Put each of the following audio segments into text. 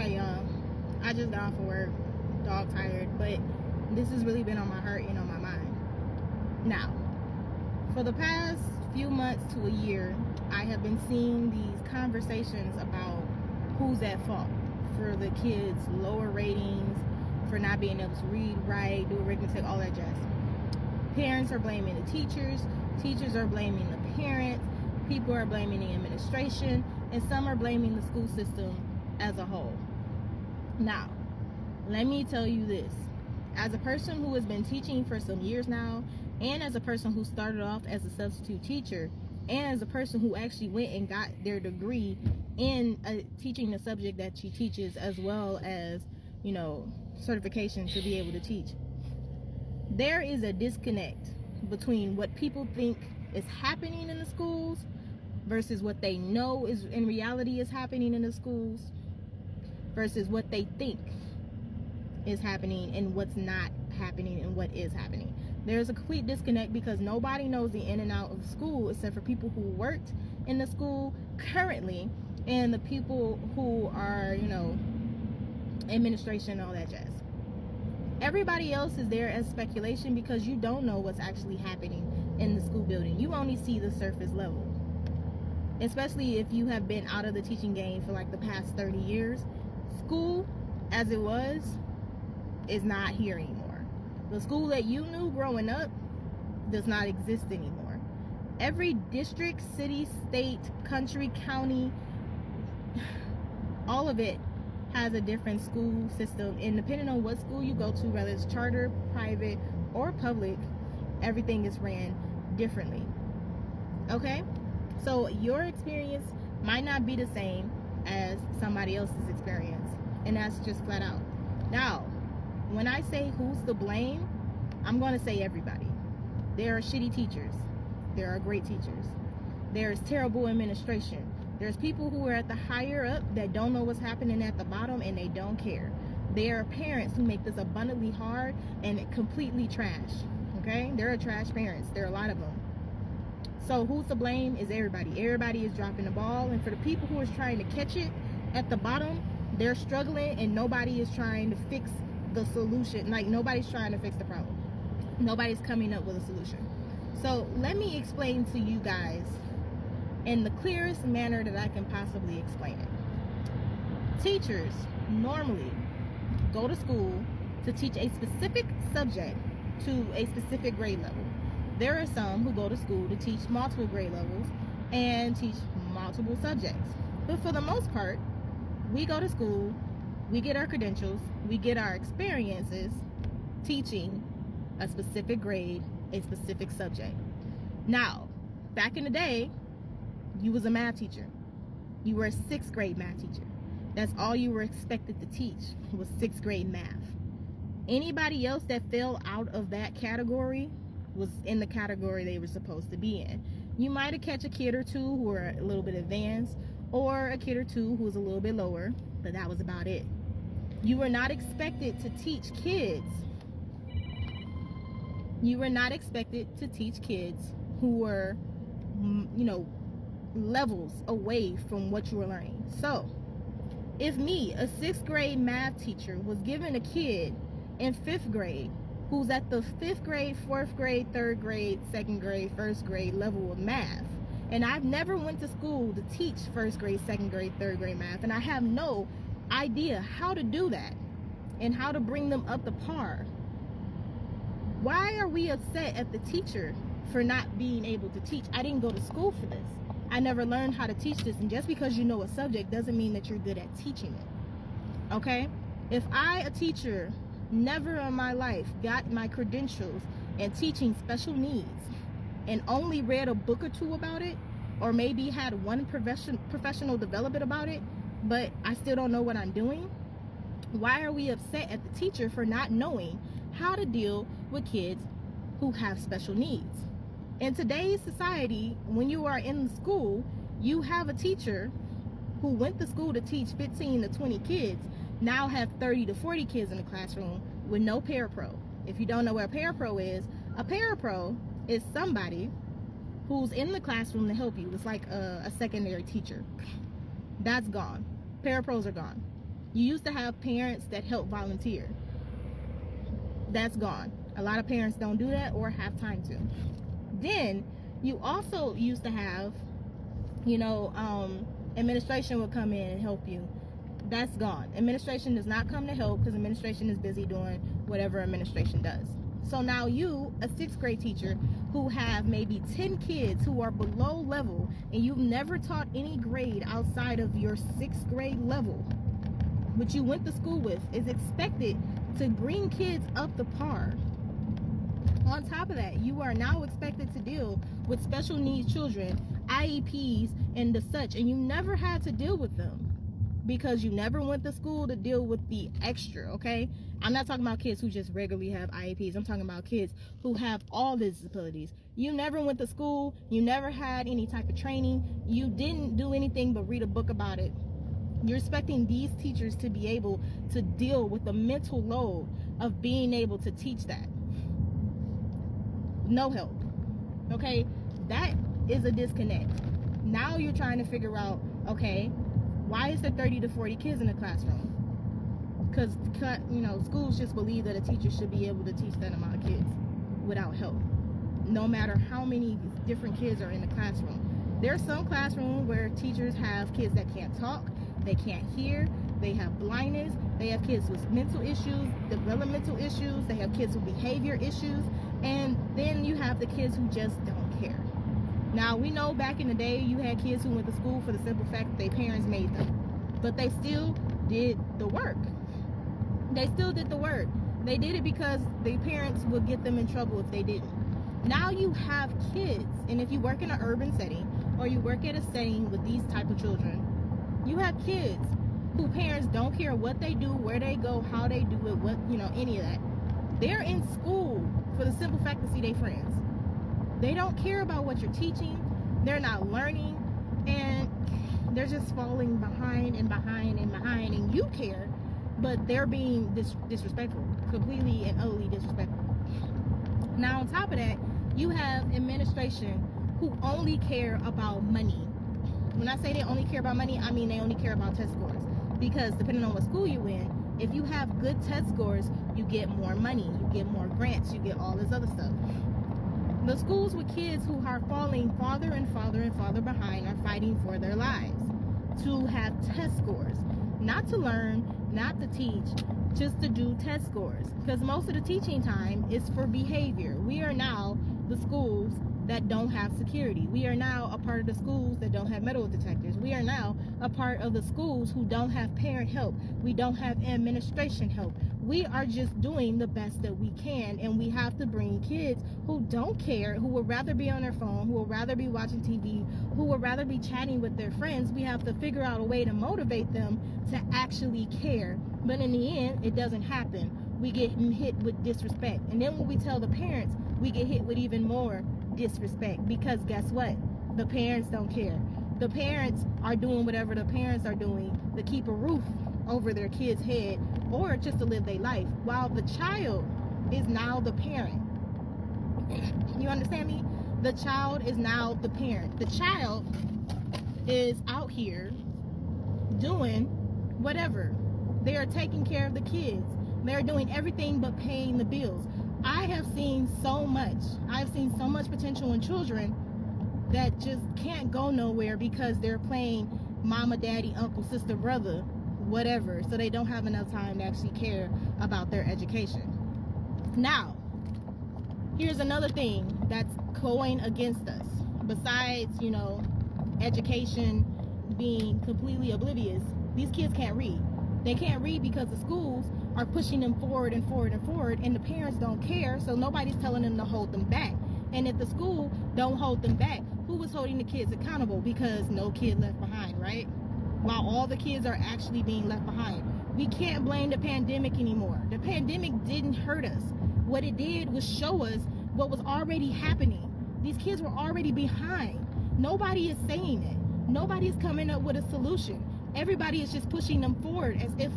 Hey y'all, I just got off of work, dog tired, but this has really been on my heart and on my mind. Now, for the past few months to a year, I have been seeing these conversations about who's at fault for the kids' lower ratings, for not being able to read, write, do arithmetic, all that jazz. Parents are blaming the teachers are blaming the parents, people are blaming the administration, and some are blaming the school system as a whole. Now, let me tell you this. As a person who has been teaching for some years now, and as a person who started off as a substitute teacher, and as a person who actually went and got their degree in teaching the subject that she teaches, as well as, certification to be able to teach, there is a disconnect between what people think is happening in the schools versus what they know is in reality is happening in the schools versus what they think is happening and what's not happening and what is happening. There's a complete disconnect because nobody knows the in and out of school except for people who worked in the school currently and the people who are, administration and all that jazz. Everybody else is there as speculation because you don't know what's actually happening in the school building. You only see the surface level. Especially if you have been out of the teaching game for like the past 30 years. School, as it was, is not here anymore. The school that you knew growing up does not exist anymore. Every district, city, state, country, county, all of it has a different school system, and depending on what school you go to, whether it's charter, private, or public, everything is ran differently. Okay? So your experience might not be the same as somebody else's experience, and that's just flat out. Now, when I say who's to blame, I'm going to say everybody. There are shitty teachers. There are great teachers. There is terrible administration. There's people who are at the higher up that don't know what's happening at the bottom and they don't care. There are parents who make this abundantly hard and completely trash. Okay? There are trash parents. There are a lot of them. So who's to blame is everybody. Everybody is dropping the ball, and for the people who are trying to catch it at the bottom, they're struggling and nobody is trying to fix the solution. Like, nobody's trying to fix the problem. Nobody's coming up with a solution. So let me explain to you guys in the clearest manner that I can possibly explain it. Teachers normally go to school to teach a specific subject to a specific grade level. There are some who go to school to teach multiple grade levels and teach multiple subjects. But for the most part, we go to school, we get our credentials, we get our experiences teaching a specific grade, a specific subject. Now, back in the day, you was a math teacher. You were a 6th grade math teacher. That's all you were expected to teach was 6th grade math. Anybody else that fell out of that category was in the category they were supposed to be in. You might have catch a kid or two who were a little bit advanced, or a kid or two who was a little bit lower, but that was about it. You were not expected to teach kids. You were not expected to teach kids who were, levels away from what you were learning. So, if me, a 6th grade math teacher, was given a kid in 5th grade who's at the 5th grade, 4th grade, 3rd grade, 2nd grade, 1st grade level of math, and I've never went to school to teach 1st grade, 2nd grade, 3rd grade math, and I have no idea how to do that and how to bring them up to par, why are we upset at the teacher for not being able to teach? I didn't go to school for this. I never learned how to teach this, and just because you know a subject doesn't mean that you're good at teaching it. Okay? If I, a teacher, never in my life got my credentials in teaching special needs and only read a book or two about it, or maybe had one professional development about it, but I still don't know what I'm doing, why are we upset at the teacher for not knowing how to deal with kids who have special needs? In today's society, when you are in school, you have a teacher who went to school to teach 15 to 20 kids, now have 30 to 40 kids in the classroom with no parapro. If you don't know what a parapro is somebody who's in the classroom to help you. It's like a secondary teacher. That's gone. Parapros are gone. You used to have parents that help volunteer. That's gone. A lot of parents don't do that or have time to. Then you also used to have, administration would come in and help you. That's gone. Administration does not come to help because administration is busy doing whatever administration does. So now you, a 6th grade teacher who have maybe 10 kids who are below level, and you've never taught any grade outside of your 6th grade level, which you went to school with, is expected to bring kids up to par. On top of that, you are now expected to deal with special needs children, IEPs, and the such, and you never had to deal with them because you never went to school to deal with the extra, okay? I'm not talking about kids who just regularly have IEPs. I'm talking about kids who have all disabilities. You never went to school. You never had any type of training. You didn't do anything but read a book about it. You're expecting these teachers to be able to deal with the mental load of being able to teach that. No help, okay? That is a disconnect. Now you're trying to figure out, okay, why is there 30 to 40 kids in the classroom? Because, schools just believe that a teacher should be able to teach that amount of kids without help, no matter how many different kids are in the classroom. There's some classrooms where teachers have kids that can't talk, they can't hear, they have blindness, they have kids with mental issues, developmental issues, they have kids with behavior issues, and then you have the kids who just don't care. Now, we know back in the day you had kids who went to school for the simple fact that their parents made them, but they still did the work. They still did the work. They did it because their parents would get them in trouble if they didn't. Now you have kids, and if you work in an urban setting or you work at a setting with these type of children, you have kids who parents don't care what they do, where they go, how they do it, what, any of that. They're in school for the simple fact to see their friends. They don't care about what you're teaching. They're not learning, and they're just falling behind and behind and behind, and you care, but they're being disrespectful, completely and utterly disrespectful. Now, on top of that, you have administration who only care about money. When I say they only care about money, I mean they only care about test scores. Because depending on what school you in, if you have good test scores, you get more money, you get more grants, you get all this other stuff. The schools with kids who are falling farther and farther and farther behind are fighting for their lives to have test scores. Not to learn, not to teach, just to do test scores. Because most of the teaching time is for behavior. We are now the schools that don't have security. We are now a part of the schools that don't have metal detectors. We are now a part of the schools who don't have parent help. We don't have administration help. We are just doing the best that we can, and we have to bring kids who don't care, who would rather be on their phone, who would rather be watching TV, who would rather be chatting with their friends. We have to figure out a way to motivate them to actually care. But in the end, it doesn't happen. We get hit with disrespect. And then when we tell the parents, we get hit with even more disrespect, because guess what? The parents don't care. The parents are doing whatever the parents are doing to keep a roof over their kid's head or just to live their life, while the child is now the parent. You understand me? The child is now the parent. The child is out here doing whatever. They are taking care of the kids. They're doing everything but paying the bills. I have seen so much. I've seen so much potential in children that just can't go nowhere because they're playing mama, daddy, uncle, sister, brother, whatever. So they don't have enough time to actually care about their education. Now, here's another thing that's going against us. Besides, education being completely oblivious, these kids can't read. They can't read because the schools are pushing them forward and forward and forward, and the parents don't care, so nobody's telling them to hold them back. And if the school don't hold them back, who was holding the kids accountable? Because no kid left behind, right? While all the kids are actually being left behind. We can't blame the pandemic anymore. The pandemic didn't hurt us. What it did was show us what was already happening. These kids were already behind. Nobody is saying it. Nobody's coming up with a solution. Everybody is just pushing them forward as if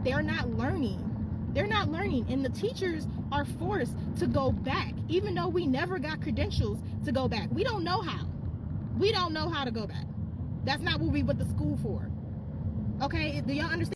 they're not learning. They're not learning, and the teachers are forced to go back, even though we never got credentials to go back. We don't know how. We don't know how to go back. That's not what we went to school for. Okay, do y'all understand?